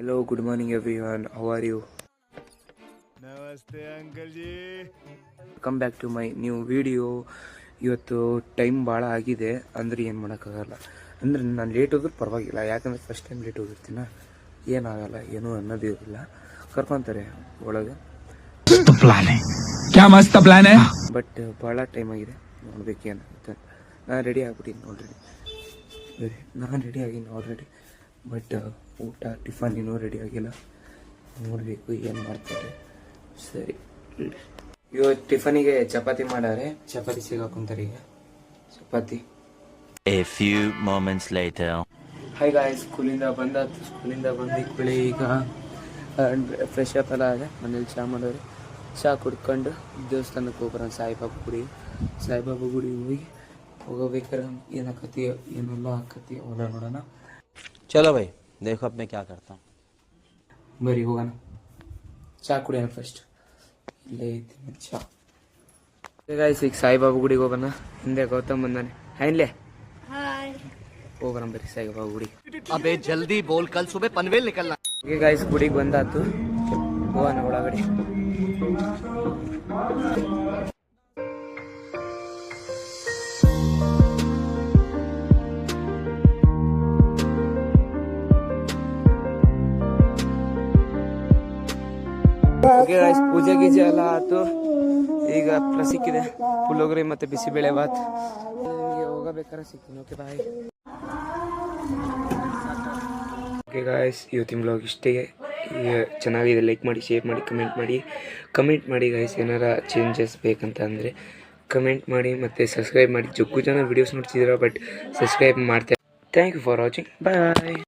Hello, good morning everyone. How are you? ನಮಸ್ತೆ uncle G. Come back to my new video. ಇವತ್ತು time ಭಾಳ ಆಗಿದೆ ಅಂದರೆ ಏನು ಮಾಡೋಕ್ಕಾಗಲ್ಲ. ಅಂದರೆ ನಾನು ಲೇಟ್ ಹೋದ್ರೂ ಪರವಾಗಿಲ್ಲ, ಯಾಕಂದರೆ ಫಸ್ಟ್ ಟೈಮ್ ಲೇಟ್ ಹೋಗಿರ್ತೀನ, ಏನಾಗಲ್ಲ, ಏನೂ ಅನ್ನೋದಿರಲಿಲ್ಲ. ಕರ್ಕೊತಾರೆ ಒಳಗೆ. ಬಟ್ ಭಾಳ ಟೈಮ್ ಆಗಿದೆ, ನೋಡ್ಬೇಕು ಏನಾಗುತ್ತೆ. ನಾನು ರೆಡಿ ಆಗ್ಬಿಟ್ಟಿನಿ ಆಲ್ರೆಡಿ. ನಾನು ರೆಡಿ ಆಗಿನಿ ಆಲ್ರೆಡಿ, ಬಟ್ ಊಟ ಟಿಫನ್ ಇನ್ನೂ ರೆಡಿ ಆಗಿಲ್ಲ. ನೋಡಬೇಕು ಏನು ಮಾಡ್ತಾರೆ. ಸರಿ, ಇವತ್ತು ಟಿಫನಿಗೆ ಚಪಾತಿ ಮಾಡಾರೆ, ಚಪಾತಿ ಸಿಗಾಕೊಂತಾರೆ ಈಗ. Chapati. A few moments later. Hi guys, ಸ್ಕೂಲಿಂದ ಬಂದು ಕುಳಿ ಈಗ ಫ್ರೆಶ್ ಅಪ್ ಎಲ್ಲ ಇದೆ. ಮನೇಲಿ ಚಹಾ ಮಾಡೋರು, ಚಹಾ ಕುಡ್ಕೊಂಡು ದೇವಸ್ಥಾನಕ್ಕೆ ಹೋಗ್ಬರೋಣ. ಸಾಯಿಬಾಬಾ ಗುಡಿ ಹೋಗಬೇಕಾರೆ ಏನಾಕತಿ ಏನೆಲ್ಲ ಆಕತಿ ಹೊಲ ನೋಡೋಣ. चलो भाई देखो अब मैं क्या करता हूँ. ಬರೀ ಹೋಗೋಣ, ಚಹಾ ಕುಡಿಯೋಣ ಫಸ್ಟ್. ಇಲ್ಲೇ ಐತಿ ಚಹಾ. ಗಾಯ್ಸ್, ಈಗ ಸಾಯಿಬಾಬಾ ಗುಡಿಗೆ ಹೋಗೋಣ. ಹಿಂದೆ ಗೌತಮ್ ಬಂದಾನೆ. ಹಾಯ್ಲೆ ಹೋಗೋಣ ಬರೀ ಸಾಯಿಬಾಬಾ ಗುಡಿ. ಅಬೇ ಜಲ್ದಿ ಬೋಲ್, ಕಲ್ ಸುಬೆ ಪನ್ವೇಲ್ ನಿಕಲ್ನಾ. ಈಗ ಗಾಯ್ಸ್ ಗುಡಿಗೆ ಬಂದಾತು, ಹೋಗೋಣ ಒಳಗಡೆ. ಪೂಜೆ ಗೀಜೆ ಎಲ್ಲ ಆಯ್ತು. ಈಗ ಹತ್ರ ಸಿಕ್ಕಿದೆ ಪುಳಿಯೋಗರೆ ಮತ್ತೆ ಬಿಸಿಬೇಳೆ ಬಾತ್. ಹೋಗಬೇಕಾದ್ರೆ ಸಿಗ್ತೀನಿ. Okay bye. ಓಕೆ ಗಾಯ್ಸ್, ಇವತ್ತಿನ ಬ್ಲಾಗ್ ಇಷ್ಟೇ. ಚೆನ್ನಾಗಿದೆ, ಲೈಕ್ ಮಾಡಿ, ಶೇರ್ ಮಾಡಿ, ಕಮೆಂಟ್ ಮಾಡಿ ಗಾಯ್ಸ್. ಏನಾರ ಚೇಂಜಸ್ ಬೇಕಂತ ಅಂದರೆ ಕಮೆಂಟ್ ಮಾಡಿ, ಮತ್ತು ಸಬ್ಸ್ಕ್ರೈಬ್ ಮಾಡಿ. ಜಗ್ಗು ಜನ ವೀಡಿಯೋಸ್ ನೋಡ್ತಿದ್ದೀರಾ, ಬಟ್ ಸಬ್ಸ್ಕ್ರೈಬ್ ಮಾಡ್ತಾರೆ. Thank you for watching. Bye.